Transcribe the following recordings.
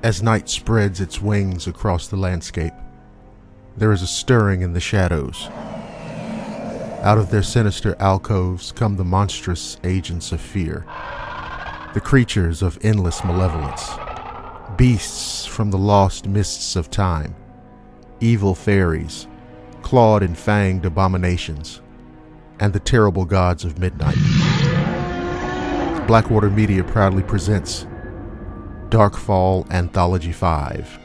As night spreads its wings across the landscape, there is a stirring in the shadows. Out of their sinister alcoves come the monstrous agents of fear, the creatures of endless malevolence, beasts from the lost mists of time, evil fairies, clawed and fanged abominations, and the terrible gods of midnight. Blackwater Media proudly presents Darkfall Anthology 5.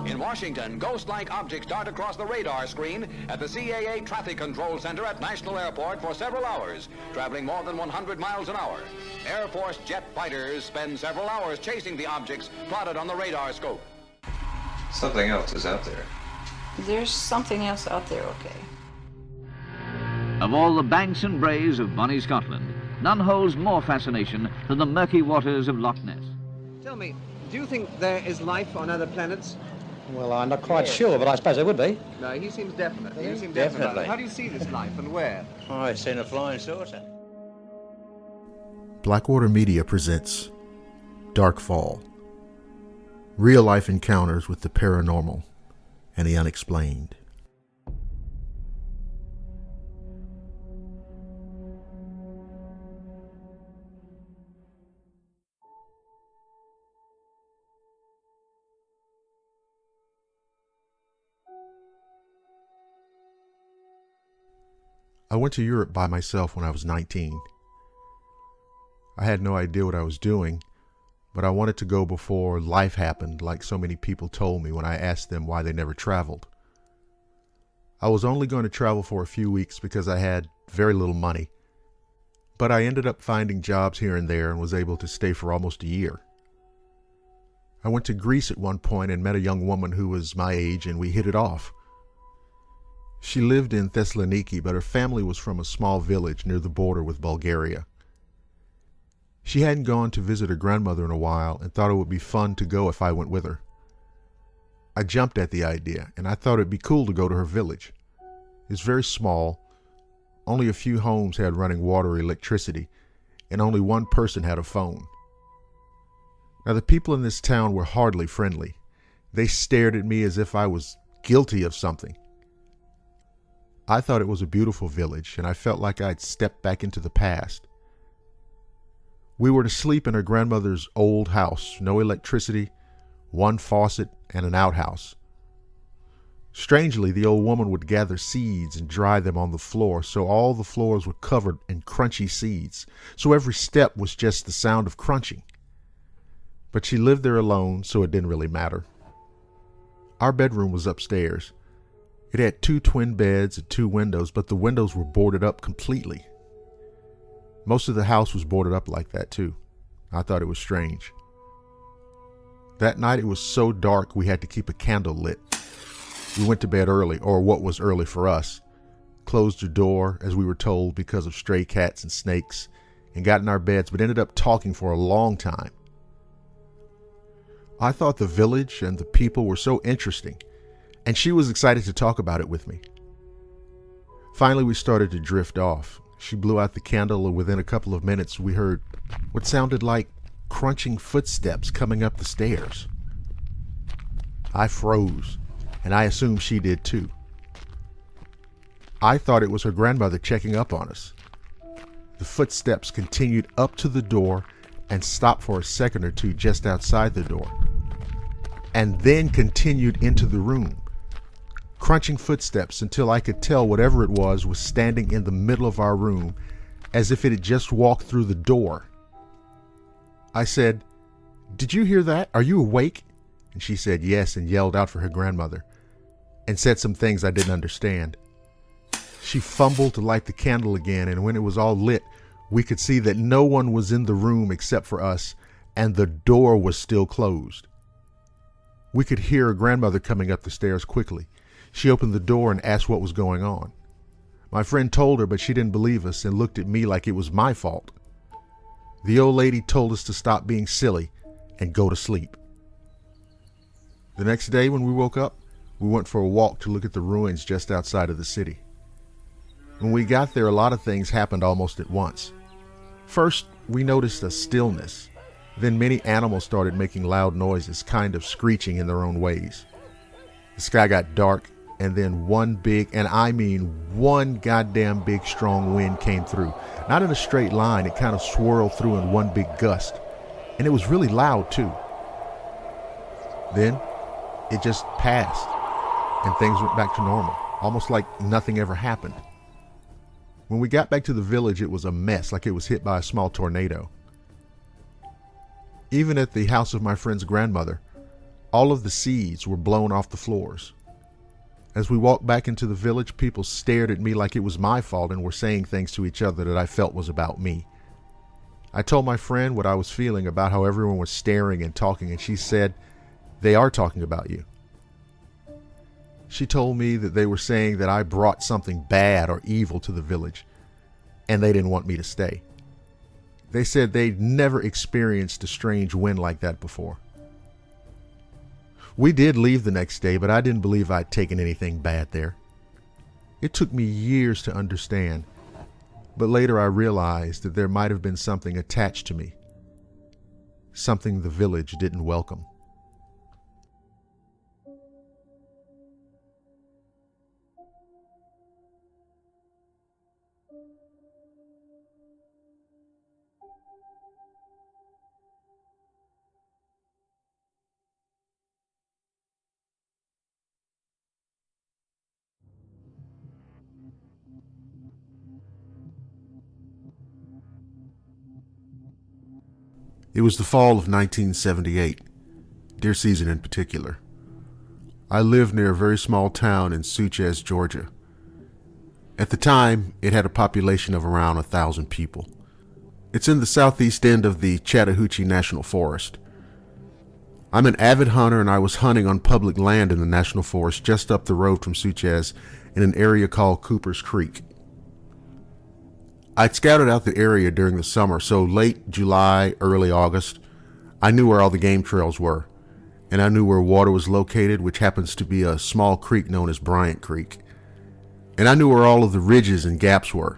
In Washington, ghost-like objects dart across the radar screen at the CAA Traffic Control Center at National Airport for several hours, traveling more than 100 miles an hour. Air Force jet fighters spend several hours chasing the objects plotted on the radar scope. Something else is out there. There's something else out there, okay. Of all the banks and braes of bonny Scotland, none holds more fascination than the murky waters of Loch Ness. Tell me, do you think there is life on other planets? Well, I'm not quite sure, but I suppose there would be. No, he seems definite. You seem Definitely. definite. How do you see this life and where? Oh, I've seen a flying saucer. Blackwater Media presents Darkfall, real-life encounters with the paranormal and the unexplained. I went to Europe by myself when I was 19. I had no idea what I was doing, but I wanted to go before life happened, like so many people told me when I asked them why they never traveled. I was only going to travel for a few weeks because I had very little money, but I ended up finding jobs here and there and was able to stay for almost a year. I went to Greece at one point and met a young woman who was my age, and we hit it off. She lived in Thessaloniki, but her family was from a small village near the border with Bulgaria. She hadn't gone to visit her grandmother in a while and thought it would be fun to go if I went with her. I jumped at the idea, and I thought it'd be cool to go to her village. It's very small. Only a few homes had running water or electricity, and only one person had a phone. Now, the people in this town were hardly friendly. They stared at me as if I was guilty of something. I thought it was a beautiful village, and I felt like I'd stepped back into the past. We were to sleep in her grandmother's old house, no electricity, one faucet, and an outhouse. Strangely, the old woman would gather seeds and dry them on the floor, so all the floors were covered in crunchy seeds, so every step was just the sound of crunching. But she lived there alone, so it didn't really matter. Our bedroom was upstairs. It had 2 twin beds and 2 windows, but the windows were boarded up completely. Most of the house was boarded up like that too. I thought it was strange. That night it was so dark we had to keep a candle lit. We went to bed early, or what was early for us, closed the door as we were told because of stray cats and snakes, and got in our beds, but ended up talking for a long time. I thought the village and the people were so interesting, and she was excited to talk about it with me. Finally, we started to drift off. She blew out the candle, and within a couple of minutes, we heard what sounded like crunching footsteps coming up the stairs. I froze, and I assumed she did too. I thought it was her grandmother checking up on us. The footsteps continued up to the door and stopped for a second or two just outside the door, and then continued into the room. Crunching footsteps until I could tell whatever it was standing in the middle of our room, as if it had just walked through the door. I said, "Did you hear that? Are you awake?" And she said yes, and yelled out for her grandmother, and said some things I didn't understand. She fumbled to light the candle again, and when it was all lit, we could see that no one was in the room except for us, and the door was still closed. We could hear her grandmother coming up the stairs quickly. She opened the door and asked what was going on. My friend told her, but she didn't believe us and looked at me like it was my fault. The old lady told us to stop being silly and go to sleep. The next day when we woke up, we went for a walk to look at the ruins just outside of the city. When we got there, a lot of things happened almost at once. First, we noticed a stillness. Then many animals started making loud noises, kind of screeching in their own ways. The sky got dark, and then one big, and I mean one goddamn big strong wind came through. Not in a straight line, it kind of swirled through in one big gust. And it was really loud too. Then it just passed, and things went back to normal, almost like nothing ever happened. When we got back to the village, it was a mess, like it was hit by a small tornado. Even at the house of my friend's grandmother, all of the seeds were blown off the floors. As we walked back into the village, people stared at me like it was my fault and were saying things to each other that I felt was about me. I told my friend what I was feeling about how everyone was staring and talking, and she said, "They are talking about you." She told me that they were saying that I brought something bad or evil to the village, and they didn't want me to stay. They said they'd never experienced a strange wind like that before. We did leave the next day, but I didn't believe I'd taken anything bad there. It took me years to understand, but later I realized that there might have been something attached to me, something the village didn't welcome. It was the fall of 1978, deer season in particular. I lived near a very small town in Suchez, Georgia. At the time, it had a population of around 1,000 people. It's in the southeast end of the Chattahoochee National Forest. I'm an avid hunter, and I was hunting on public land in the National Forest just up the road from Suchez in an area called Cooper's Creek. I'd scouted out the area during the summer, so late July, early August, I knew where all the game trails were, and I knew where water was located, which happens to be a small creek known as Bryant Creek. And I knew where all of the ridges and gaps were.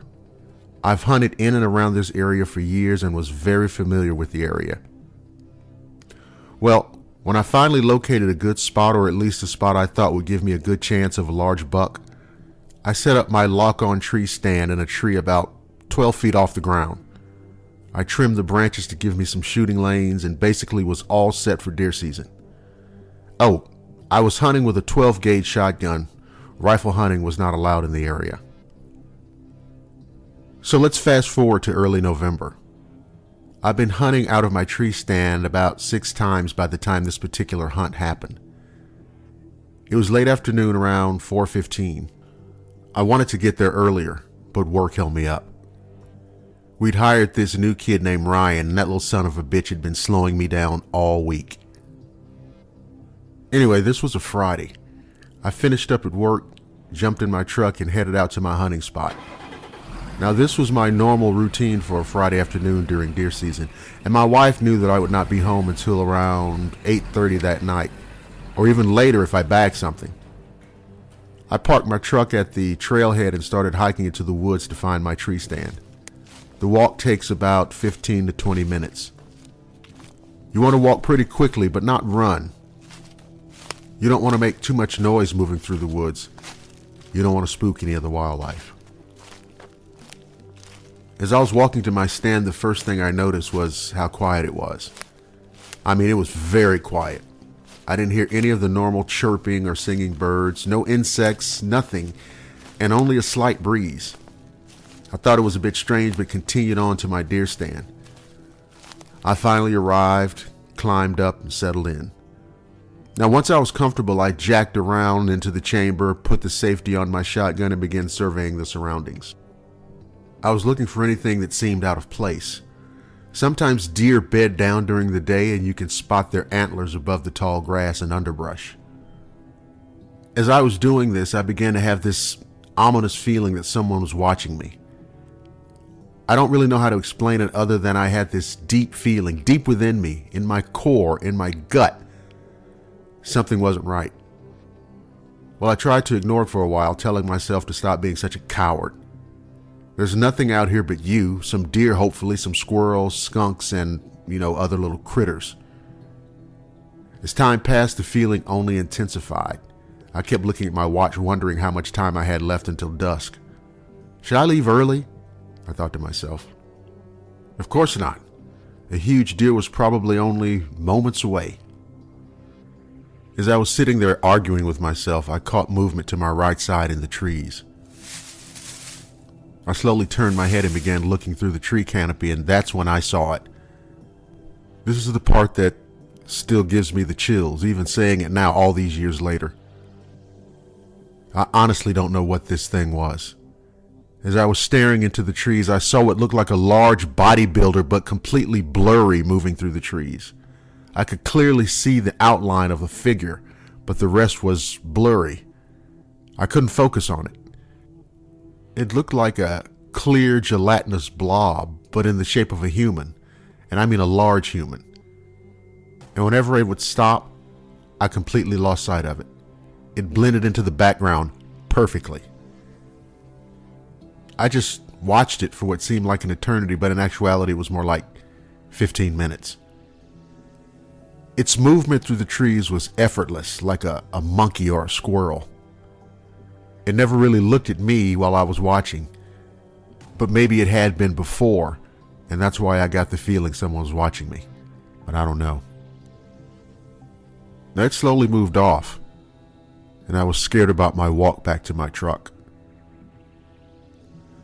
I've hunted in and around this area for years and was very familiar with the area. Well, when I finally located a good spot, or at least a spot I thought would give me a good chance of a large buck, I set up my lock-on tree stand in a tree about 12 feet off the ground. I trimmed the branches to give me some shooting lanes and basically was all set for deer season. Oh, I was hunting with a 12 gauge shotgun. Rifle hunting was not allowed in the area. So let's fast forward to early November. I've been hunting out of my tree stand about 6 times by the time this particular hunt happened. It was late afternoon, around 4:15. I wanted to get there earlier, but work held me up. We'd hired this new kid named Ryan, and that little son of a bitch had been slowing me down all week. Anyway, this was a Friday. I finished up at work, jumped in my truck, and headed out to my hunting spot. Now, this was my normal routine for a Friday afternoon during deer season, and my wife knew that I would not be home until around 8:30 that night, or even later if I bagged something. I parked my truck at the trailhead and started hiking into the woods to find my tree stand. The walk takes about 15 to 20 minutes. You want to walk pretty quickly, but not run. You don't want to make too much noise moving through the woods. You don't want to spook any of the wildlife. As I was walking to my stand, the first thing I noticed was how quiet it was. I mean, it was very quiet. I didn't hear any of the normal chirping or singing birds, no insects, nothing, and only a slight breeze. I thought it was a bit strange, but continued on to my deer stand. I finally arrived, climbed up, and settled in. Now, once I was comfortable, I jacked around into the chamber, put the safety on my shotgun, and began surveying the surroundings. I was looking for anything that seemed out of place. Sometimes deer bed down during the day, and you can spot their antlers above the tall grass and underbrush. As I was doing this, I began to have this ominous feeling that someone was watching me. I don't really know how to explain it other than I had this deep feeling, deep within me, in my core, in my gut. Something wasn't right. Well, I tried to ignore it for a while, telling myself to stop being such a coward. There's nothing out here but you, some deer hopefully, some squirrels, skunks, and, other little critters. As time passed, the feeling only intensified. I kept looking at my watch, wondering how much time I had left until dusk. Should I leave early? I thought to myself. Of course not. A huge deer was probably only moments away. As I was sitting there arguing with myself, I caught movement to my right side in the trees. I slowly turned my head and began looking through the tree canopy, and that's when I saw it. This is the part that still gives me the chills, even saying it now all these years later. I honestly don't know what this thing was. As I was staring into the trees, I saw what looked like a large bodybuilder, but completely blurry, moving through the trees. I could clearly see the outline of a figure, but the rest was blurry. I couldn't focus on it. It looked like a clear, gelatinous blob, but in the shape of a human, and I mean a large human. And whenever it would stop, I completely lost sight of it. It blended into the background perfectly. I just watched it for what seemed like an eternity, but in actuality it was more like 15 minutes. Its movement through the trees was effortless, like a monkey or a squirrel. It never really looked at me while I was watching, but maybe it had been before, and that's why I got the feeling someone was watching me, but I don't know. Now it slowly moved off, and I was scared about my walk back to my truck.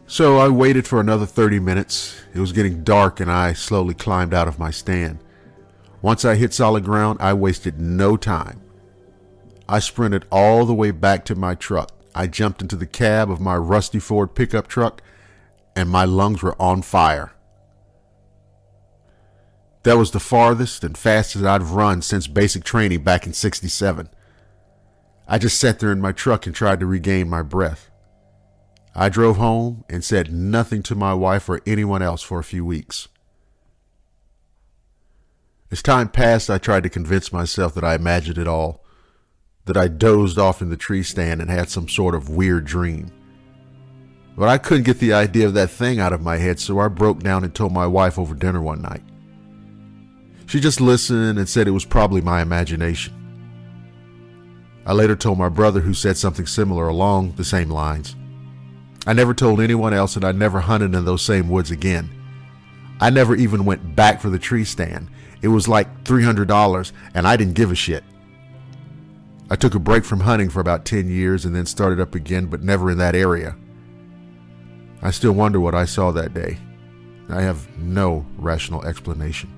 So I waited for another 30 minutes. It was getting dark, and I slowly climbed out of my stand. Once I hit solid ground, I wasted no time. I sprinted all the way back to my truck. I jumped into the cab of my rusty Ford pickup truck, and my lungs were on fire. That was the farthest and fastest I'd run since basic training back in '67. I just sat there in my truck and tried to regain my breath. I drove home and said nothing to my wife or anyone else for a few weeks. As time passed, I tried to convince myself that I imagined it all, that I dozed off in the tree stand and had some sort of weird dream. But I couldn't get the idea of that thing out of my head, so I broke down and told my wife over dinner one night. She just listened and said it was probably my imagination. I later told my brother, who said something similar along the same lines. I never told anyone else, and I never hunted in those same woods again. I never even went back for the tree stand. It was like $300, and I didn't give a shit. I took a break from hunting for about 10 years and then started up again, but never in that area. I still wonder what I saw that day. I have no rational explanation.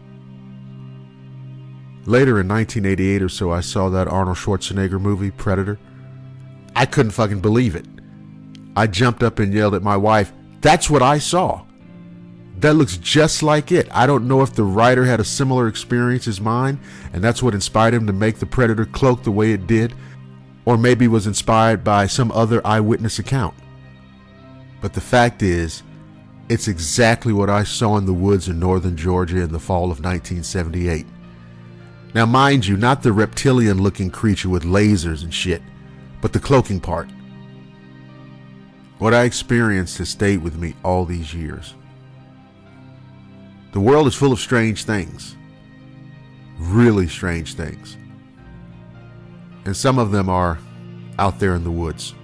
Later in 1988 or so, I saw that Arnold Schwarzenegger movie, Predator. I couldn't fucking believe it. I jumped up and yelled at my wife, "That's what I saw. That looks just like it." I don't know if the writer had a similar experience as mine, and that's what inspired him to make the Predator cloak the way it did, or maybe was inspired by some other eyewitness account. But the fact is, it's exactly what I saw in the woods in northern Georgia in the fall of 1978. Now mind you, not the reptilian-looking creature with lasers and shit, but the cloaking part. What I experienced has stayed with me all these years. The world is full of strange things. Really strange things. And some of them are out there in the woods.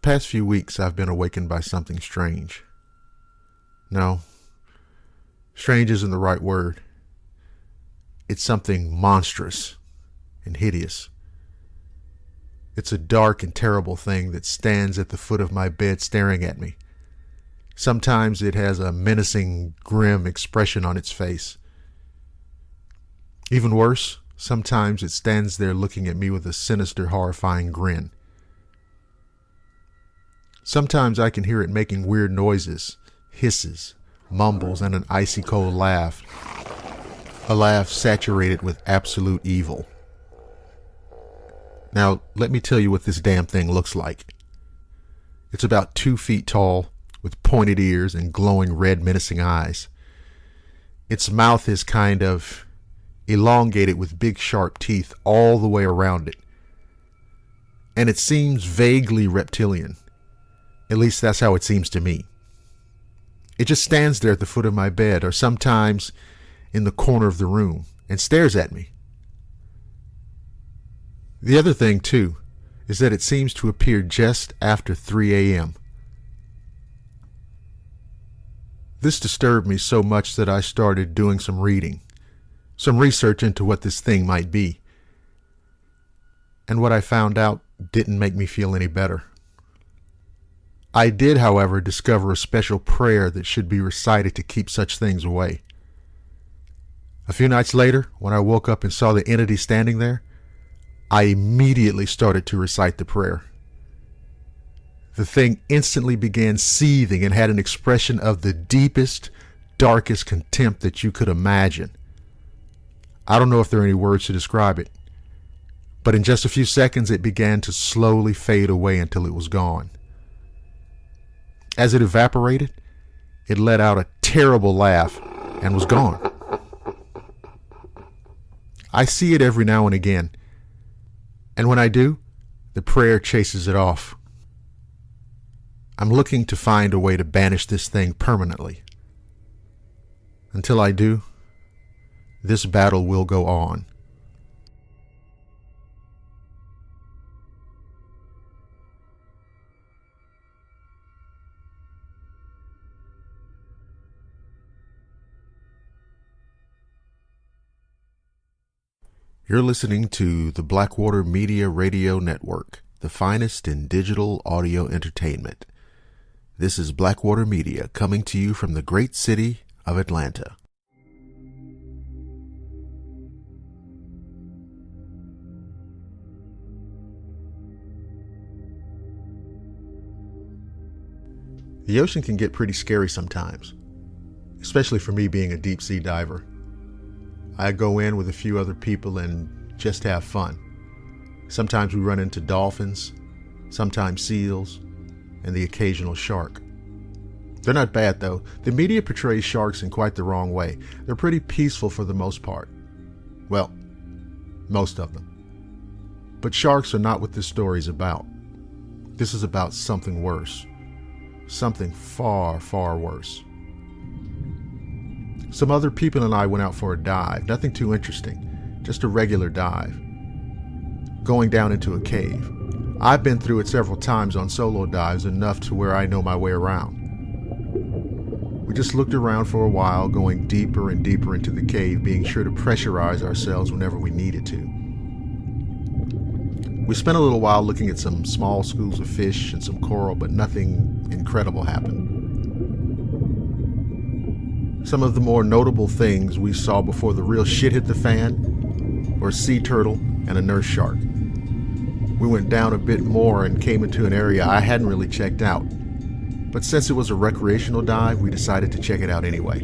past few weeks I've been awakened by something strange. No, strange isn't the right word. It's something monstrous and hideous. It's a dark and terrible thing that stands at the foot of my bed staring at me. Sometimes it has a menacing, grim expression on its face. Even worse, sometimes it stands there looking at me with a sinister, horrifying grin. Sometimes I can hear it making weird noises, hisses, mumbles, and an icy cold laugh. A laugh saturated with absolute evil. Now, let me tell you what this damn thing looks like. It's about 2 feet tall, with pointed ears and glowing red menacing eyes. Its mouth is kind of elongated with big sharp teeth all the way around it. And it seems vaguely reptilian. At least that's how it seems to me. It just stands there at the foot of my bed, or sometimes in the corner of the room, and stares at me. The other thing, too, is that it seems to appear just after 3 a.m. This disturbed me so much that I started doing some reading, some research into what this thing might be. And what I found out didn't make me feel any better. I did, however, discover a special prayer that should be recited to keep such things away. A few nights later, when I woke up and saw the entity standing there, I immediately started to recite the prayer. The thing instantly began seething and had an expression of the deepest, darkest contempt that you could imagine. I don't know if there are any words to describe it, but in just a few seconds it began to slowly fade away until it was gone. As it evaporated, it let out a terrible laugh and was gone. I see it every now and again, and when I do, the prayer chases it off. I'm looking to find a way to banish this thing permanently. Until I do, this battle will go on. You're listening to the Blackwater Media Radio Network, the finest in digital audio entertainment. This is Blackwater Media coming to you from the great city of Atlanta. The ocean can get pretty scary sometimes, especially for me being a deep sea diver. I go in with a few other people and just have fun. Sometimes we run into dolphins, sometimes seals, and the occasional shark. They're not bad though. The media portrays sharks in quite the wrong way. They're pretty peaceful for the most part. Well, most of them. But sharks are not what this story is about. This is about something worse. Something far, far worse. Some other people and I went out for a dive. Nothing too interesting. Just a regular dive. Going down into a cave. I've been through it several times on solo dives, enough to where I know my way around. We just looked around for a while, going deeper and deeper into the cave, being sure to pressurize ourselves whenever we needed to. We spent a little while looking at some small schools of fish and some coral, but nothing incredible happened. Some of the more notable things we saw before the real shit hit the fan were a sea turtle and a nurse shark. We went down a bit more and came into an area I hadn't really checked out, but since it was a recreational dive, we decided to check it out anyway.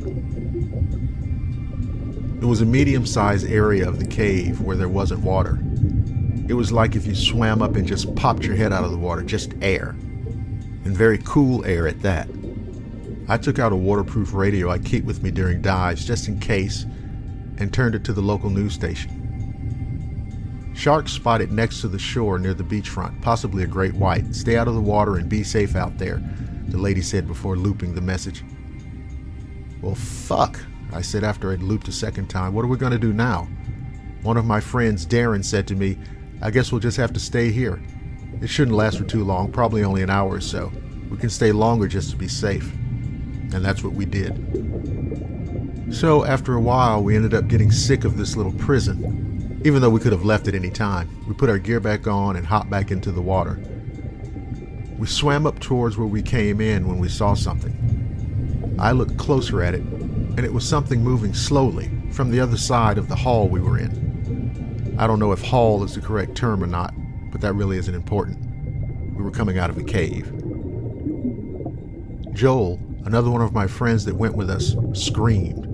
It was a medium-sized area of the cave where there wasn't water. It was like if you swam up and just popped your head out of the water, just air, and very cool air at that. I took out a waterproof radio I keep with me during dives just in case, and turned it to the local news station. Sharks spotted next to the shore near the beachfront, possibly a great white. Stay out of the water and be safe out there, the lady said before looping the message. Well, fuck, I said after I'd looped a second time. What are we going to do now? One of my friends, Darren, said to me, I guess we'll just have to stay here. It shouldn't last for too long, probably only an hour or so. We can stay longer just to be safe. And that's what we did. So after a while, we ended up getting sick of this little prison. Even though we could have left at any time, we put our gear back on and hopped back into the water. We swam up towards where we came in when we saw something. I looked closer at it, and it was something moving slowly from the other side of the hall we were in. I don't know if hall is the correct term or not, but that really isn't important. We were coming out of a cave. Joel, another one of my friends that went with us, screamed.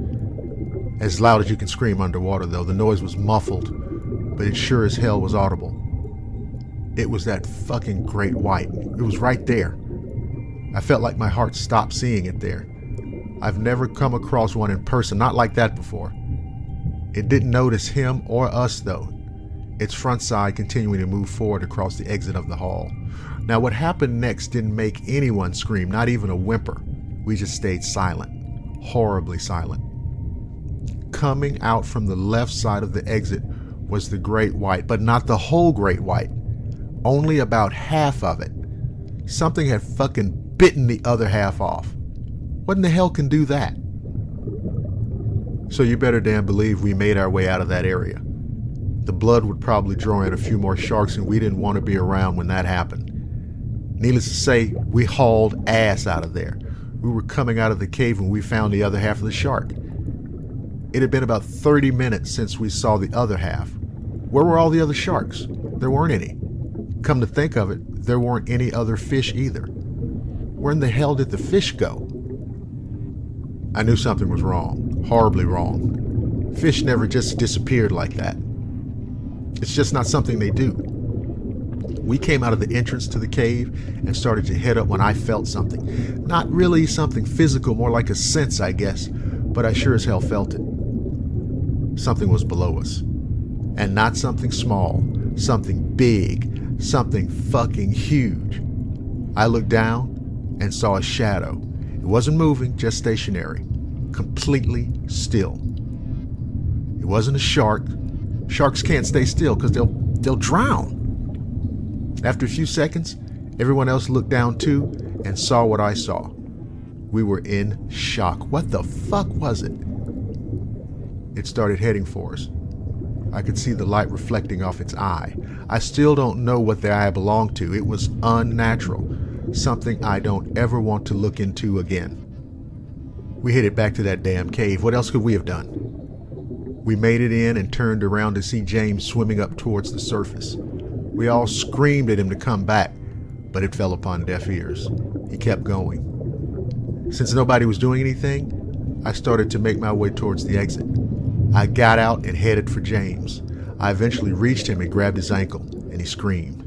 As loud as you can scream underwater, though. The noise was muffled, but it sure as hell was audible. It was that fucking great white. It was right there. I felt like my heart stopped seeing it there. I've never come across one in person, not like that before. It didn't notice him or us, though. Its front side continuing to move forward across the exit of the hall. Now, what happened next didn't make anyone scream, not even a whimper. We just stayed silent, horribly silent. Coming out from the left side of the exit was the great white, but not the whole great white. Only about half of it. Something had fucking bitten the other half off. What in the hell can do that? So you better damn believe we made our way out of that area. The blood would probably draw in a few more sharks, and we didn't want to be around when that happened. Needless to say, we hauled ass out of there. We were coming out of the cave when we found the other half of the shark. It had been about 30 minutes since we saw the other half. Where were all the other sharks? There weren't any. Come to think of it, there weren't any other fish either. Where in the hell did the fish go? I knew something was wrong, horribly wrong. Fish never just disappeared like that. It's just not something they do. We came out of the entrance to the cave and started to head up when I felt something. Not really something physical, more like a sense, I guess, but I sure as hell felt it. Something was below us. And not something small, something big, something fucking huge. I looked down and saw a shadow. It wasn't moving, just stationary, completely still. It wasn't a shark. Sharks can't stay still because they'll drown. After a few seconds, everyone else looked down too and saw what I saw. We were in shock. What the fuck was it? It started heading for us. I could see the light reflecting off its eye. I still don't know what the eye belonged to. It was unnatural. Something I don't ever want to look into again. We headed back to that damn cave. What else could we have done? We made it in and turned around to see James swimming up towards the surface. We all screamed at him to come back, but it fell upon deaf ears. He kept going. Since nobody was doing anything, I started to make my way towards the exit. I got out and headed for James. I eventually reached him and grabbed his ankle, and he screamed.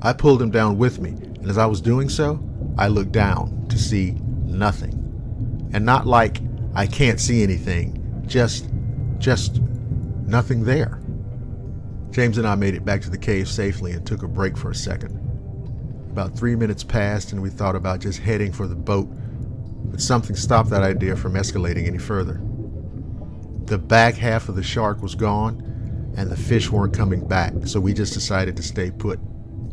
I pulled him down with me, and as I was doing so, I looked down to see nothing. And not like I can't see anything, just nothing there. James and I made it back to the cave safely and took a break for a second. About 3 minutes passed and we thought about just heading for the boat, but something stopped that idea from escalating any further. The back half of the shark was gone and the fish weren't coming back, so we just decided to stay put.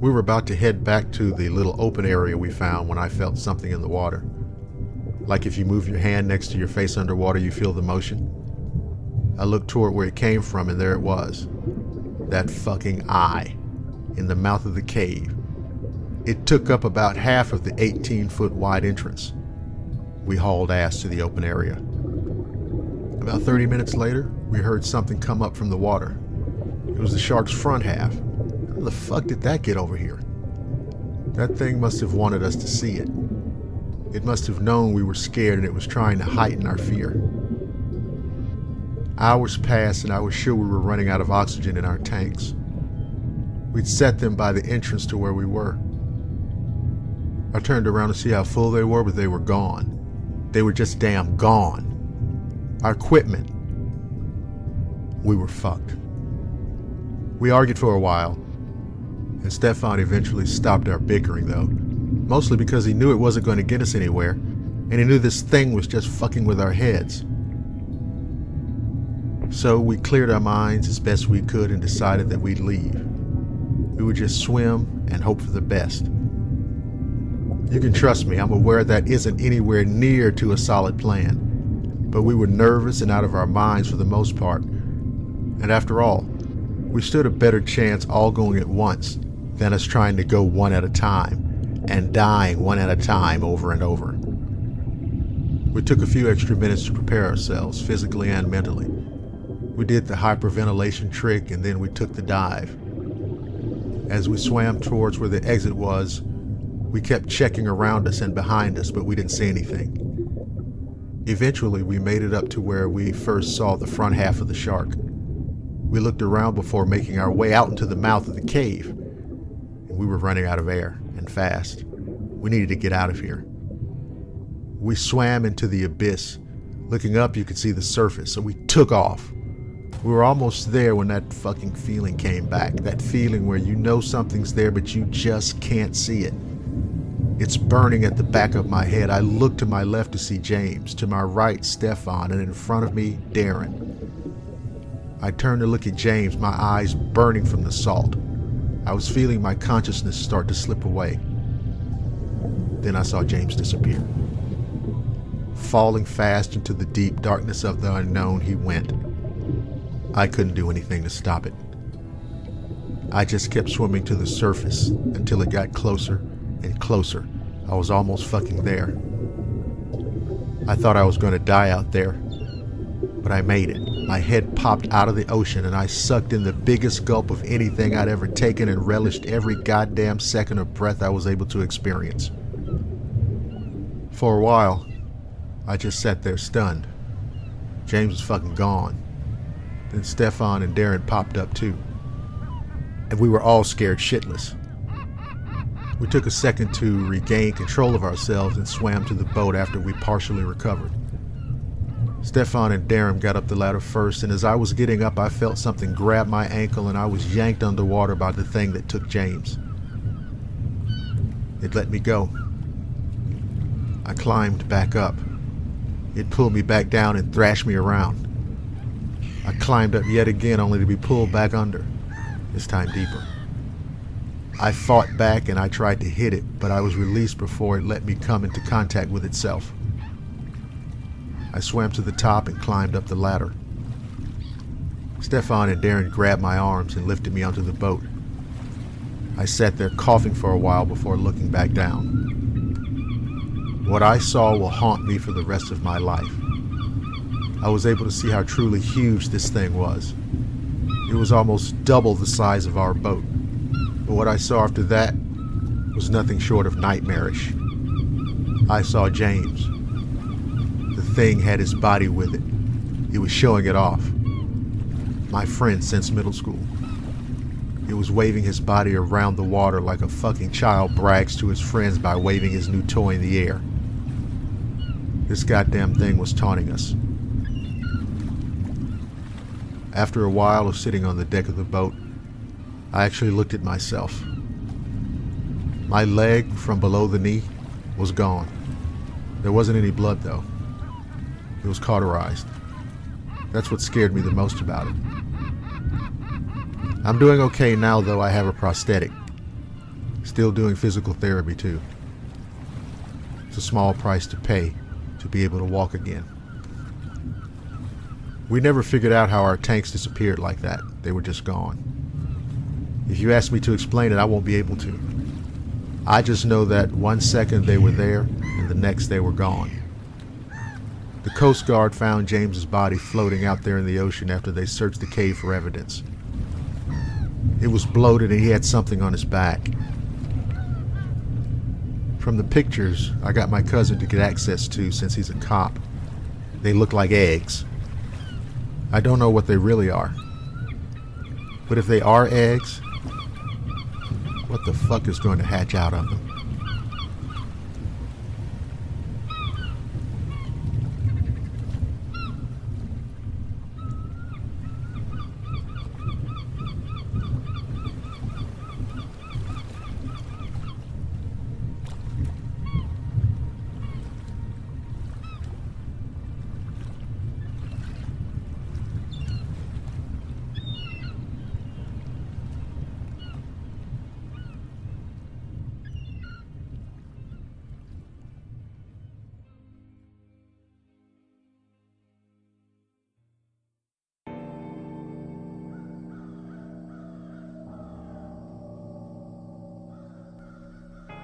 We were about to head back to the little open area we found when I felt something in the water. Like if you move your hand next to your face underwater, you feel the motion. I looked toward where it came from and there it was. That fucking eye in the mouth of the cave. It took up about half of the 18-foot wide entrance. We hauled ass to the open area. About 30 minutes later, we heard something come up from the water. It was the shark's front half. How the fuck did that get over here? That thing must have wanted us to see it. It must have known we were scared and it was trying to heighten our fear. Hours passed and I was sure we were running out of oxygen in our tanks. We'd set them by the entrance to where we were. I turned around to see how full they were, but they were gone. They were just damn gone. Our equipment. We were fucked. We argued for a while, and Stefan eventually stopped our bickering though, mostly because he knew it wasn't going to get us anywhere, and he knew this thing was just fucking with our heads. So we cleared our minds as best we could and decided that we'd leave. We would just swim and hope for the best. You can trust me, I'm aware that isn't anywhere near to a solid plan. But we were nervous and out of our minds for the most part. And after all, we stood a better chance all going at once than us trying to go one at a time and dying one at a time over and over. We took a few extra minutes to prepare ourselves, physically and mentally. We did the hyperventilation trick and then we took the dive. As we swam towards where the exit was, we kept checking around us and behind us, but we didn't see anything. Eventually, we made it up to where we first saw the front half of the shark. We looked around before making our way out into the mouth of the cave, and we were running out of air, and fast. We needed to get out of here. We swam into the abyss. Looking up, you could see the surface, so we took off. We were almost there when that fucking feeling came back. That feeling where you know something's there, but you just can't see it. It's burning at the back of my head. I look to my left to see James, to my right, Stefan, and in front of me, Darren. I turned to look at James, my eyes burning from the salt. I was feeling my consciousness start to slip away. Then I saw James disappear. Falling fast into the deep darkness of the unknown, he went. I couldn't do anything to stop it. I just kept swimming to the surface until it got closer and closer. I was almost fucking there. I thought I was going to die out there, but I made it. My head popped out of the ocean and I sucked in the biggest gulp of anything I'd ever taken and relished every goddamn second of breath I was able to experience. For a while, I just sat there stunned. James was fucking gone. Then Stefan and Darren popped up too. And we were all scared shitless. We took a second to regain control of ourselves and swam to the boat after we partially recovered. Stefan and Darren got up the ladder first, and as I was getting up, I felt something grab my ankle and I was yanked underwater by the thing that took James. It let me go. I climbed back up. It pulled me back down and thrashed me around. I climbed up yet again only to be pulled back under, this time deeper. I fought back and I tried to hit it, but I was released before it let me come into contact with itself. I swam to the top and climbed up the ladder. Stefan and Darren grabbed my arms and lifted me onto the boat. I sat there coughing for a while before looking back down. What I saw will haunt me for the rest of my life. I was able to see how truly huge this thing was. It was almost double the size of our boat. But what I saw after that was nothing short of nightmarish. I saw James. The thing had his body with it. It was showing it off. My friend since middle school. It was waving his body around the water like a fucking child brags to his friends by waving his new toy in the air. This goddamn thing was taunting us. After a while of sitting on the deck of the boat, I actually looked at myself. My leg from below the knee was gone. There wasn't any blood though. It was cauterized. That's what scared me the most about it. I'm doing okay now though I have a prosthetic. Still doing physical therapy too. It's a small price to pay to be able to walk again. We never figured out how our tanks disappeared like that. They were just gone. If you ask me to explain it, I won't be able to. I just know that 1 second they were there and the next they were gone. The Coast Guard found James's body floating out there in the ocean after they searched the cave for evidence. It was bloated and he had something on his back. From the pictures I got my cousin to get access to since he's a cop, they look like eggs. I don't know what they really are. But if they are eggs, what the fuck is going to hatch out of them?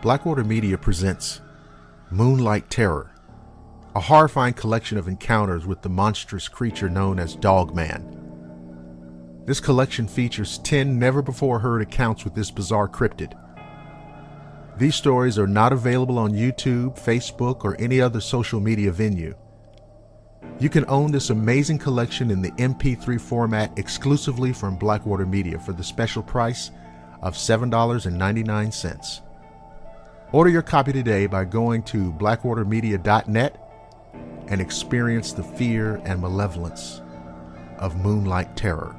Blackwater Media presents Moonlight Terror, a horrifying collection of encounters with the monstrous creature known as Dogman. This collection features 10 never-before-heard accounts with this bizarre cryptid. These stories are not available on YouTube, Facebook, or any other social media venue. You can own this amazing collection in the MP3 format exclusively from Blackwater Media for the special price of $7.99. Order your copy today by going to blackwatermedia.net and experience the fear and malevolence of Moonlight Terror.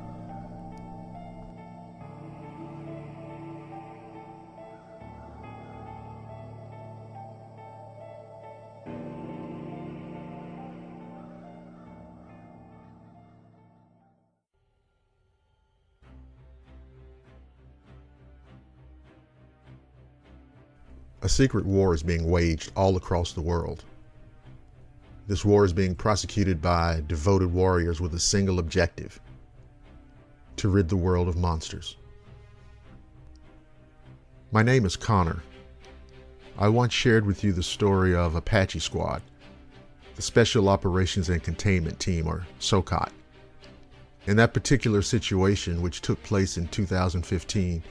A secret war is being waged all across the world. This war is being prosecuted by devoted warriors with a single objective: to rid the world of monsters. My name is Connor. I once shared with you the story of Apache Squad, the Special Operations and Containment Team, or SOCOT. In that particular situation, which took place in 2015,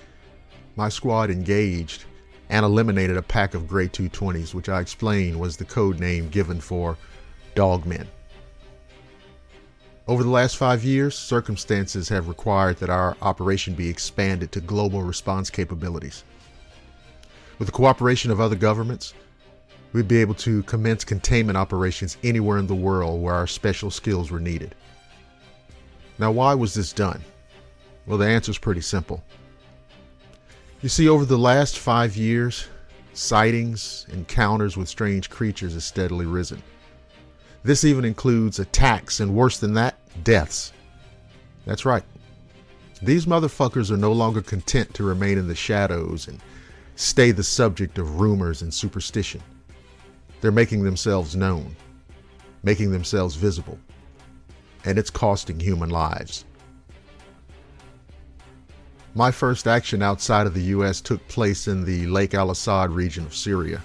my squad engaged and eliminated a pack of Grey 220s, which I explained was the code name given for dogmen. Over the last 5 years, circumstances have required that our operation be expanded to global response capabilities. With the cooperation of other governments, we'd be able to commence containment operations anywhere in the world where our special skills were needed. Now, why was this done? Well, the answer is pretty simple. You see, over the last 5 years, sightings, encounters with strange creatures has steadily risen. This even includes attacks and, worse than that, deaths. That's right. These motherfuckers are no longer content to remain in the shadows and stay the subject of rumors and superstition. They're making themselves known, making themselves visible, and it's costing human lives. My first action outside of the U.S. took place in the Lake al-Assad region of Syria.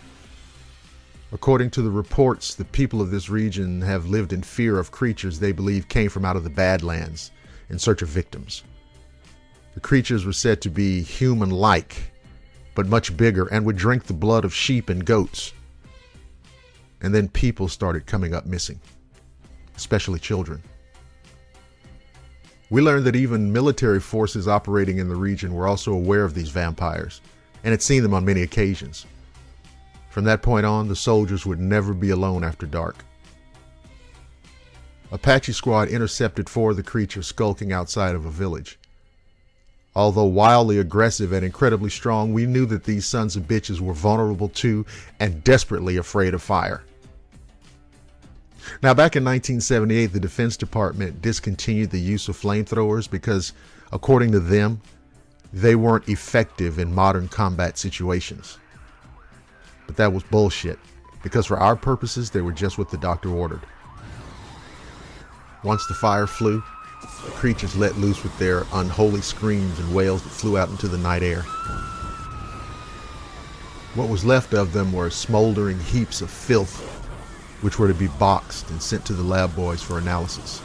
According to the reports, the people of this region have lived in fear of creatures they believe came from out of the Badlands in search of victims. The creatures were said to be human-like, but much bigger, and would drink the blood of sheep and goats. And then people started coming up missing, especially children. We learned that even military forces operating in the region were also aware of these vampires and had seen them on many occasions. From that point on, the soldiers would never be alone after dark. Apache Squad intercepted 4 of the creatures skulking outside of a village. Although wildly aggressive and incredibly strong, we knew that these sons of bitches were vulnerable to and desperately afraid of fire. Now, back in 1978, the Defense Department discontinued the use of flamethrowers because, according to them, they weren't effective in modern combat situations. But that was bullshit, because for our purposes, they were just what the doctor ordered. Once the fire flew, the creatures let loose with their unholy screams and wails that flew out into the night air. What was left of them were smoldering heaps of filth, which were to be boxed and sent to the lab boys for analysis.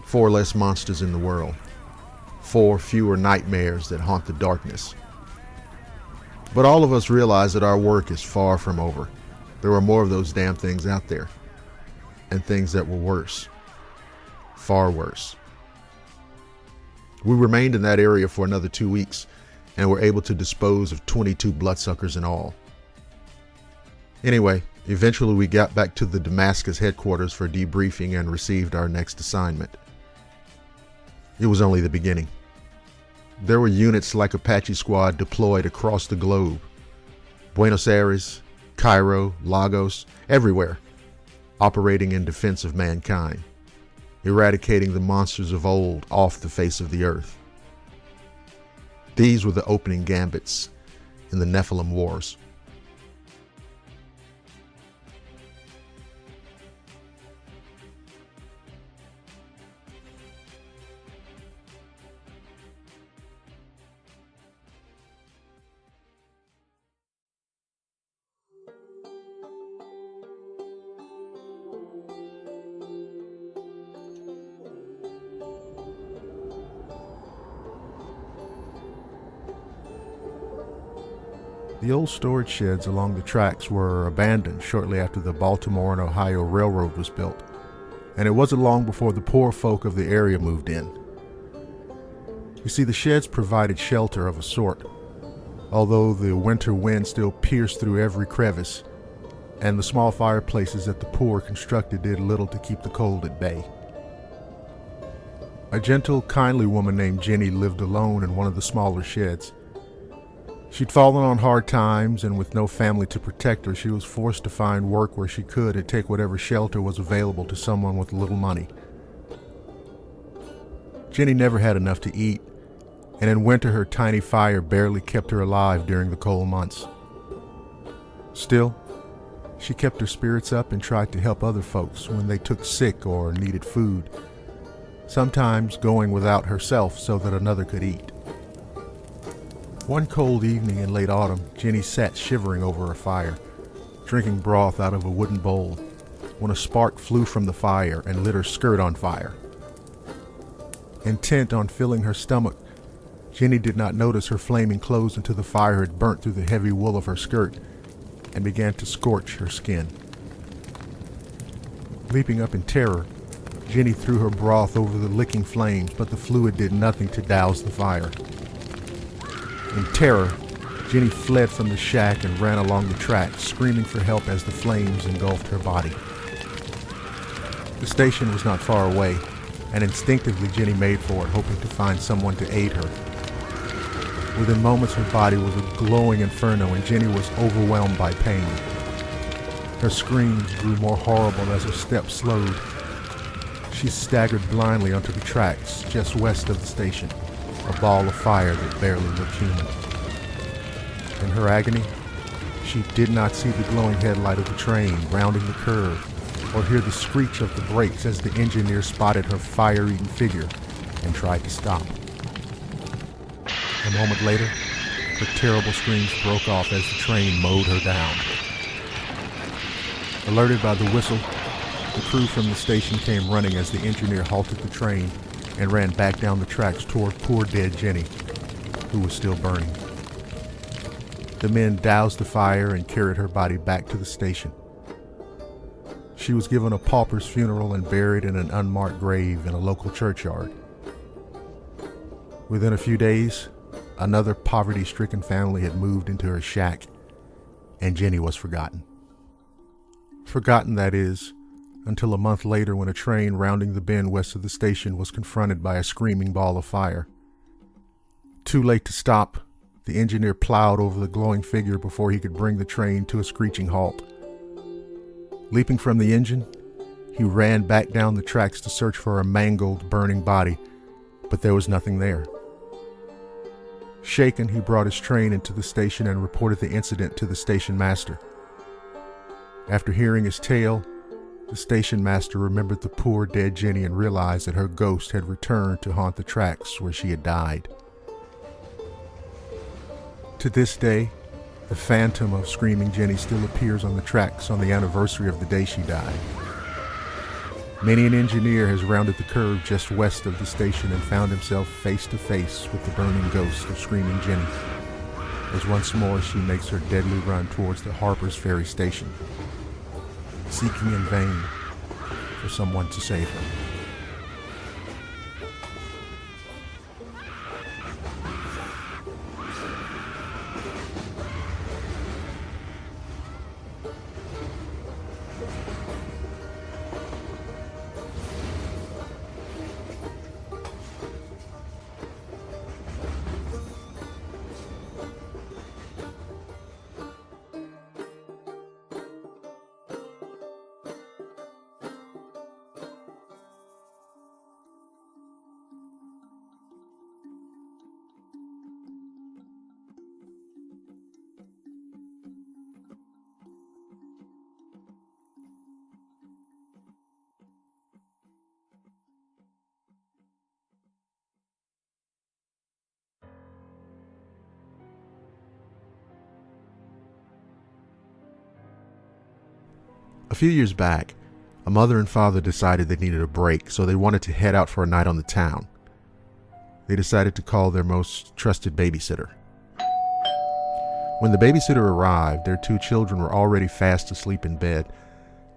4 less monsters in the world. 4 fewer nightmares that haunt the darkness. But all of us realize that our work is far from over. There are more of those damn things out there. And things that were worse. Far worse. We remained in that area for another 2 weeks and were able to dispose of 22 bloodsuckers in all. Anyway, eventually we got back to the Damascus headquarters for debriefing and received our next assignment. It was only the beginning. There were units like Apache Squad deployed across the globe. Buenos Aires, Cairo, Lagos, everywhere, operating in defense of mankind, eradicating the monsters of old off the face of the earth. These were the opening gambits in the Nephilim Wars. The old storage sheds along the tracks were abandoned shortly after the Baltimore and Ohio Railroad was built, and it wasn't long before the poor folk of the area moved in. You see, the sheds provided shelter of a sort, although the winter wind still pierced through every crevice, and the small fireplaces that the poor constructed did little to keep the cold at bay. A gentle, kindly woman named Jenny lived alone in one of the smaller sheds. She'd fallen on hard times, and with no family to protect her, she was forced to find work where she could and take whatever shelter was available to someone with little money. Jenny never had enough to eat, and in winter her tiny fire barely kept her alive during the cold months. Still, she kept her spirits up and tried to help other folks when they took sick or needed food, sometimes going without herself so that another could eat. One cold evening in late autumn, Jenny sat shivering over a fire, drinking broth out of a wooden bowl, when a spark flew from the fire and lit her skirt on fire. Intent on filling her stomach, Jenny did not notice her flaming clothes until the fire had burnt through the heavy wool of her skirt and began to scorch her skin. Leaping up in terror, Jenny threw her broth over the licking flames, but the fluid did nothing to douse the fire. In terror, Jenny fled from the shack and ran along the tracks, screaming for help as the flames engulfed her body. The station was not far away, and instinctively Jenny made for it, hoping to find someone to aid her. Within moments her body was a glowing inferno, and Jenny was overwhelmed by pain. Her screams grew more horrible as her steps slowed. She staggered blindly onto the tracks just west of the station, a ball of fire that barely looked human. In her agony, she did not see the glowing headlight of the train rounding the curve, or hear the screech of the brakes as the engineer spotted her fire-eaten figure and tried to stop. A moment later, her terrible screams broke off as the train mowed her down. Alerted by the whistle, the crew from the station came running as the engineer halted the train and ran back down the tracks toward poor dead Jenny, who was still burning. The men doused the fire and carried her body back to the station. She was given a pauper's funeral and buried in an unmarked grave in a local churchyard. Within a few days, another poverty-stricken family had moved into her shack, and Jenny was forgotten. Forgotten, that is, until a month later when a train rounding the bend west of the station was confronted by a screaming ball of fire. Too late to stop, the engineer plowed over the glowing figure before he could bring the train to a screeching halt. Leaping from the engine, he ran back down the tracks to search for a mangled, burning body, but there was nothing there. Shaken, he brought his train into the station and reported the incident to the station master. After hearing his tale, the station master remembered the poor dead Jenny and realized that her ghost had returned to haunt the tracks where she had died. To this day, the phantom of Screaming Jenny still appears on the tracks on the anniversary of the day she died. Many an engineer has rounded the curve just west of the station and found himself face to face with the burning ghost of Screaming Jenny, as once more she makes her deadly run towards the Harper's Ferry station, seeking in vain for someone to save her. A few years back, a mother and father decided they needed a break, so they wanted to head out for a night on the town. They decided to call their most trusted babysitter. When the babysitter arrived, their 2 children were already fast asleep in bed,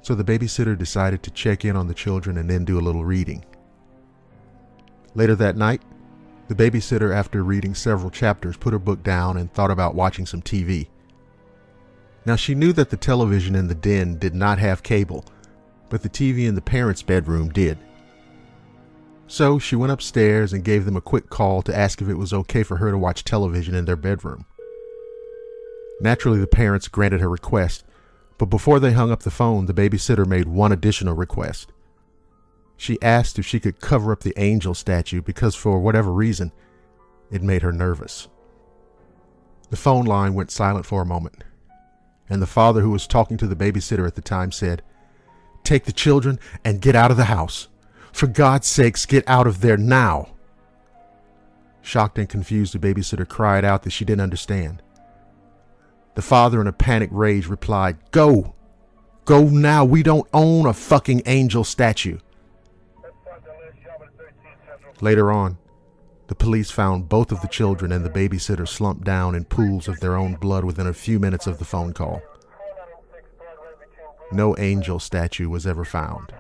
so the babysitter decided to check in on the children and then do a little reading. Later that night, the babysitter, after reading several chapters, put her book down and thought about watching some TV. Now, she knew that the television in the den did not have cable, but the TV in the parents' bedroom did. So she went upstairs and gave them a quick call to ask if it was okay for her to watch television in their bedroom. Naturally, the parents granted her request, but before they hung up the phone, the babysitter made one additional request. She asked if she could cover up the angel statue because, for whatever reason, it made her nervous. The phone line went silent for a moment, and the father, who was talking to the babysitter at the time, said, "Take the children and get out of the house. For God's sakes, get out of there now." Shocked and confused, the babysitter cried out that she didn't understand. The father, in a panic rage, replied, "Go! Go now! We don't own a fucking angel statue." Later on, the police found both of the children and the babysitter slumped down in pools of their own blood within a few minutes of the phone call. No angel statue was ever found.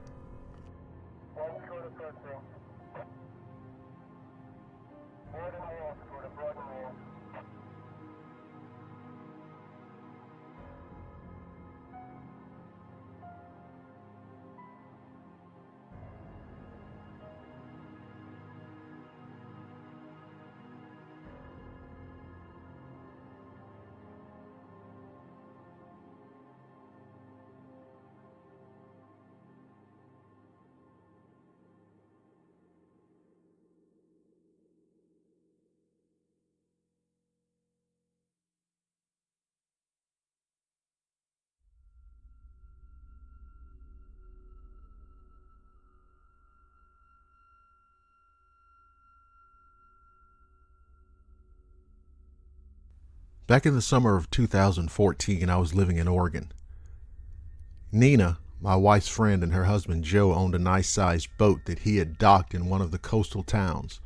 Back in the summer of 2014, I was living in Oregon. Nina, my wife's friend, and her husband Joe owned a nice-sized boat that he had docked in one of the coastal towns.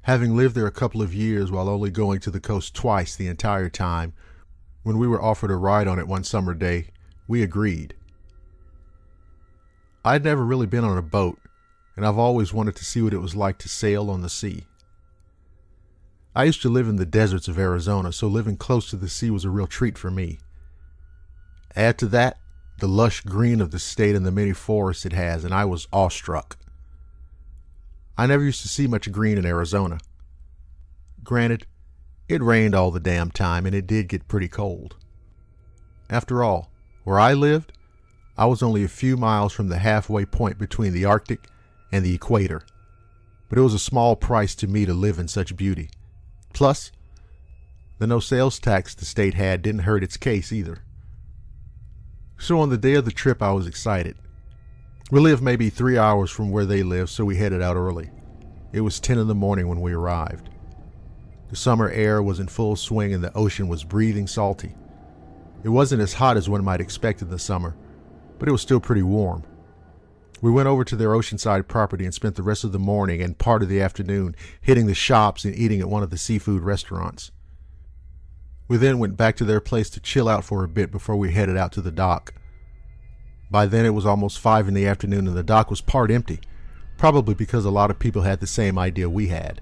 Having lived there a couple of years while only going to the coast twice the entire time, when we were offered a ride on it one summer day, we agreed. I'd never really been on a boat, and I've always wanted to see what it was like to sail on the sea. I used to live in the deserts of Arizona, so living close to the sea was a real treat for me. Add to that the lush green of the state and the many forests it has, and I was awestruck. I never used to see much green in Arizona. Granted, it rained all the damn time, and it did get pretty cold. After all, where I lived, I was only a few miles from the halfway point between the Arctic and the equator, but it was a small price to me to live in such beauty. Plus, the no sales tax the state had didn't hurt its case either. So on the day of the trip, I was excited. We lived maybe 3 hours from where they lived, so we headed out early. It was 10 in the morning when we arrived. The summer air was in full swing and the ocean was breathing salty. It wasn't as hot as one might expect in the summer, but it was still pretty warm. We went over to their oceanside property and spent the rest of the morning and part of the afternoon hitting the shops and eating at one of the seafood restaurants. We then went back to their place to chill out for a bit before we headed out to the dock. By then it was almost 5 in the afternoon and the dock was part empty, probably because a lot of people had the same idea we had.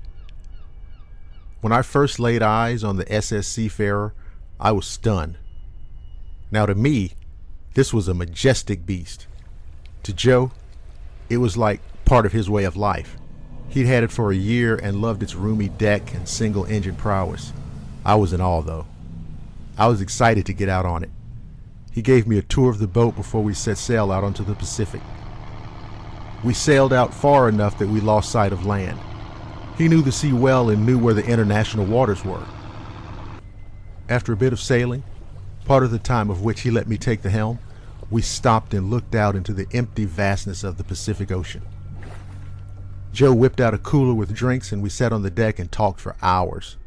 When I first laid eyes on the SS Seafarer, I was stunned. Now to me, this was a majestic beast. To Joe, it was like part of his way of life. He'd had it for a year and loved its roomy deck and single-engine prowess. I was in awe, though. I was excited to get out on it. He gave me a tour of the boat before we set sail out onto the Pacific. We sailed out far enough that we lost sight of land. He knew the sea well and knew where the international waters were. After a bit of sailing, part of the time of which he let me take the helm, we stopped and looked out into the empty vastness of the Pacific Ocean. Joe whipped out a cooler with drinks and we sat on the deck and talked for hours.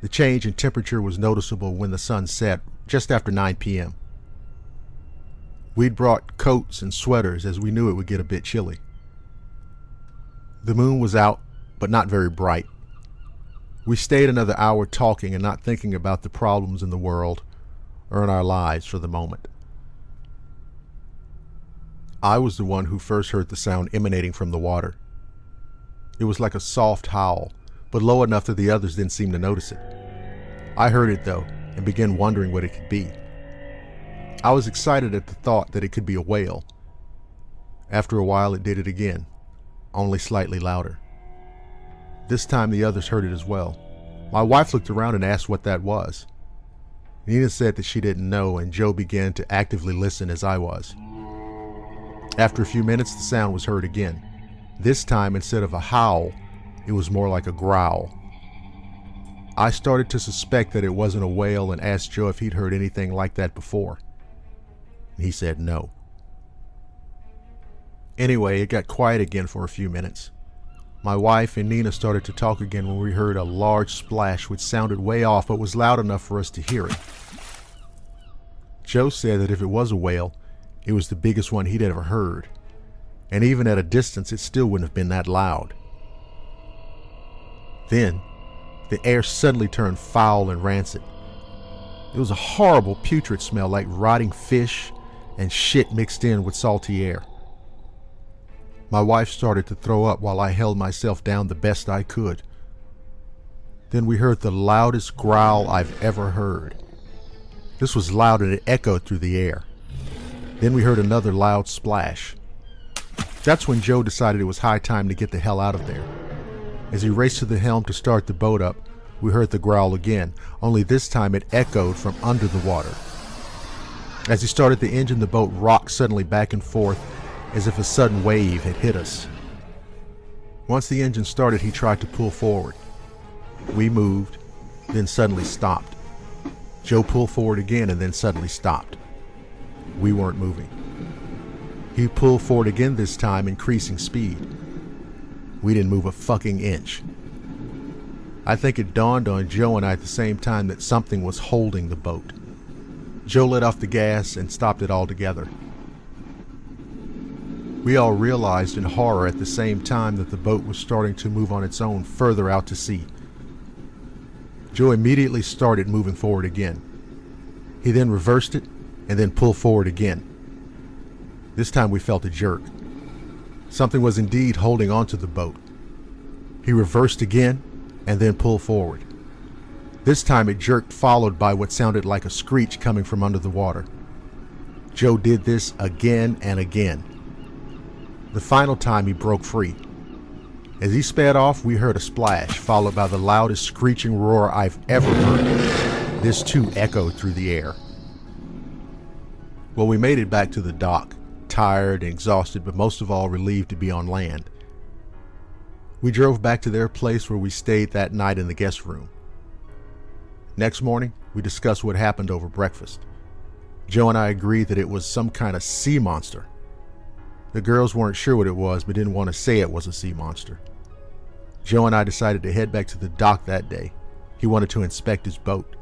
The change in temperature was noticeable when the sun set just after 9 p.m. We'd brought coats and sweaters as we knew it would get a bit chilly. The moon was out, but not very bright. We stayed another hour talking and not thinking about the problems in the world or in our lives for the moment. I was the one who first heard the sound emanating from the water. It was like a soft howl, but low enough that the others didn't seem to notice it. I heard it though, and began wondering what it could be. I was excited at the thought that it could be a whale. After a while it did it again, only slightly louder. This time the others heard it as well. My wife looked around and asked what that was. Nina said that she didn't know, and Joe began to actively listen as I was. After a few minutes, the sound was heard again. This time, instead of a howl, it was more like a growl. I started to suspect that it wasn't a whale and asked Joe if he'd heard anything like that before. He said no. Anyway, it got quiet again for a few minutes. My wife and Nina started to talk again when we heard a large splash which sounded way off but was loud enough for us to hear it. Joe said that if it was a whale, it was the biggest one he'd ever heard, and even at a distance it still wouldn't have been that loud. Then, the air suddenly turned foul and rancid. It was a horrible putrid smell like rotting fish and shit mixed in with salty air. My wife started to throw up while I held myself down the best I could. Then we heard the loudest growl I've ever heard. This was loud and it echoed through the air. Then we heard another loud splash. That's when Joe decided it was high time to get the hell out of there. As he raced to the helm to start the boat up, we heard the growl again, only this time it echoed from under the water. As he started the engine, the boat rocked suddenly back and forth as if a sudden wave had hit us. Once the engine started, he tried to pull forward. We moved, then suddenly stopped. Joe pulled forward again and then suddenly stopped. We weren't moving. He pulled forward again, this time increasing speed. We didn't move a fucking inch. I think it dawned on Joe and I at the same time that something was holding the boat. Joe let off the gas and stopped it altogether. We all realized in horror at the same time that the boat was starting to move on its own further out to sea. Joe immediately started moving forward again. He then reversed it and then pulled forward again. This time we felt a jerk. Something was indeed holding onto the boat. He reversed again and then pulled forward. This time it jerked, followed by what sounded like a screech coming from under the water. Joe did this again and again. The final time he broke free. As he sped off, we heard a splash, followed by the loudest screeching roar I've ever heard. This too echoed through the air. Well, we made it back to the dock, tired and exhausted, but most of all relieved to be on land. We drove back to their place where we stayed that night in the guest room. Next morning, we discussed what happened over breakfast. Joe and I agreed that it was some kind of sea monster. The girls weren't sure what it was, but didn't want to say it was a sea monster. Joe and I decided to head back to the dock that day. He wanted to inspect his boat.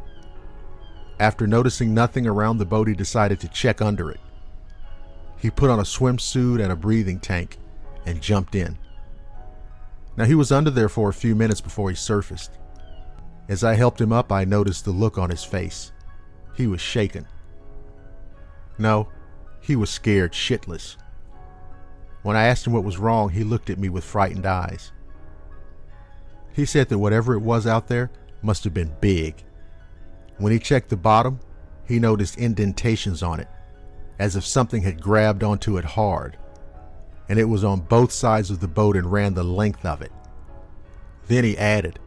After noticing nothing around the boat, he decided to check under it. He put on a swimsuit and a breathing tank and jumped in. Now he was under there for a few minutes before he surfaced. As I helped him up, I noticed the look on his face. He was shaken. No, he was scared shitless. When I asked him what was wrong, he looked at me with frightened eyes. He said that whatever it was out there must have been big. When he checked the bottom, he noticed indentations on it, as if something had grabbed onto it hard, and it was on both sides of the boat and ran the length of it. Then he added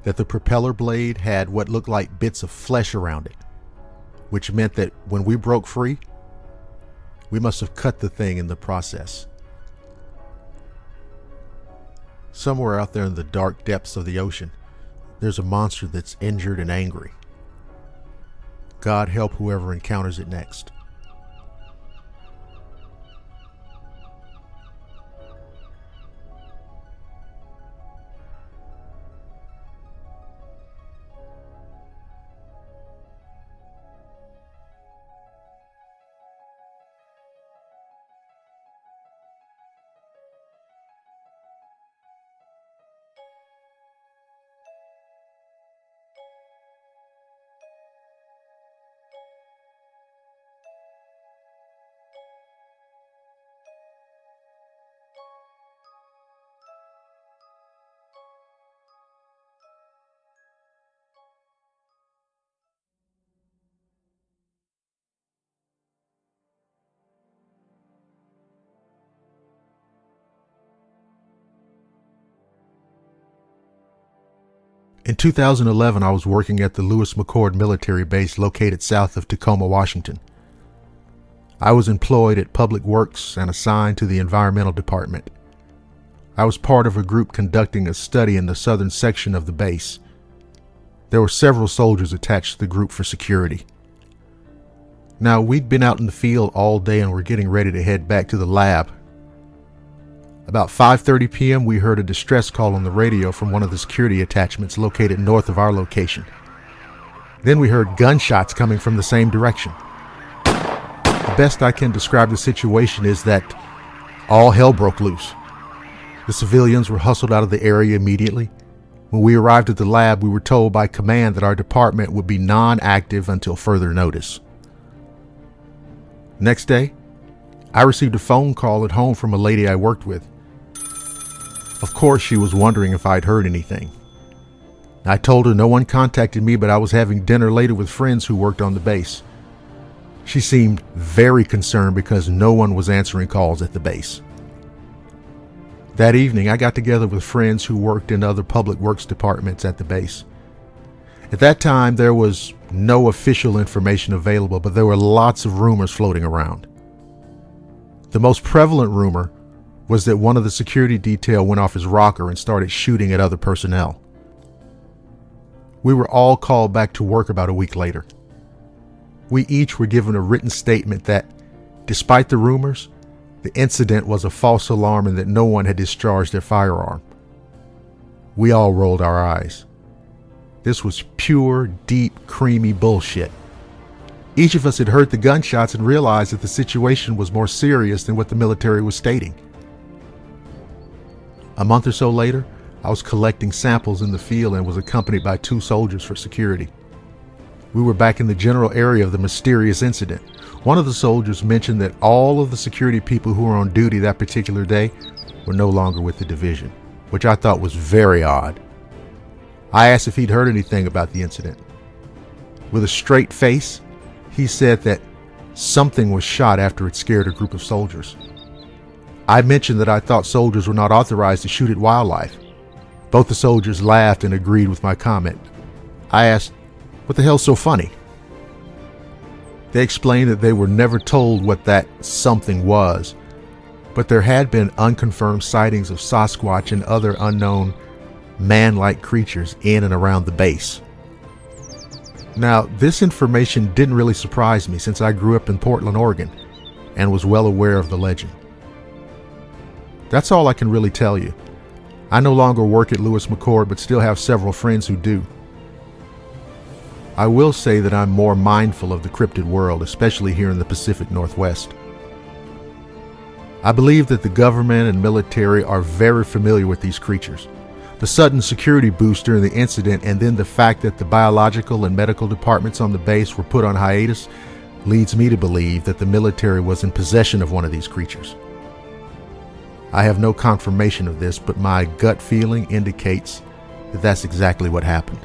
that the propeller blade had what looked like bits of flesh around it, which meant that when we broke free, we must have cut the thing in the process. Somewhere out there in the dark depths of the ocean, there's a monster that's injured and angry. God help whoever encounters it next. In 2011, I was working at the Lewis McChord military base located south of Tacoma, Washington. I was employed at Public Works and assigned to the Environmental Department. I was part of a group conducting a study in the southern section of the base. There were several soldiers attached to the group for security. Now, we'd been out in the field all day and were getting ready to head back to the lab. About 5:30 p.m., we heard a distress call on the radio from one of the security attachments located north of our location. Then we heard gunshots coming from the same direction. The best I can describe the situation is that all hell broke loose. The civilians were hustled out of the area immediately. When we arrived at the lab, we were told by command that our department would be non-active until further notice. Next day, I received a phone call at home from a lady I worked with. Of course, she was wondering if I'd heard anything. I told her no one contacted me, but I was having dinner later with friends who worked on the base. She seemed very concerned because no one was answering calls at the base. That evening, I got together with friends who worked in other public works departments at the base. At that time, there was no official information available, but there were lots of rumors floating around. The most prevalent rumor was that one of the security detail went off his rocker and started shooting at other personnel. We were all called back to work about a week later. We each were given a written statement that, despite the rumors, the incident was a false alarm and that no one had discharged their firearm. We all rolled our eyes. This was pure, deep, creamy bullshit. Each of us had heard the gunshots and realized that the situation was more serious than what the military was stating. A month or so later, I was collecting samples in the field and was accompanied by 2 soldiers for security. We were back in the general area of the mysterious incident. One of the soldiers mentioned that all of the security people who were on duty that particular day were no longer with the division, which I thought was very odd. I asked if he'd heard anything about the incident. With a straight face, he said that something was shot after it scared a group of soldiers. I mentioned that I thought soldiers were not authorized to shoot at wildlife. Both the soldiers laughed and agreed with my comment. I asked, "What the hell's so funny?" They explained that they were never told what that something was, but there had been unconfirmed sightings of Sasquatch and other unknown man-like creatures in and around the base. Now, this information didn't really surprise me since I grew up in Portland, Oregon, and was well aware of the legend. That's all I can really tell you. I no longer work at Lewis McChord, but still have several friends who do. I will say that I'm more mindful of the cryptid world, especially here in the Pacific Northwest. I believe that the government and military are very familiar with these creatures. The sudden security boost during the incident and then the fact that the biological and medical departments on the base were put on hiatus leads me to believe that the military was in possession of one of these creatures. I have no confirmation of this, but my gut feeling indicates that that's exactly what happened.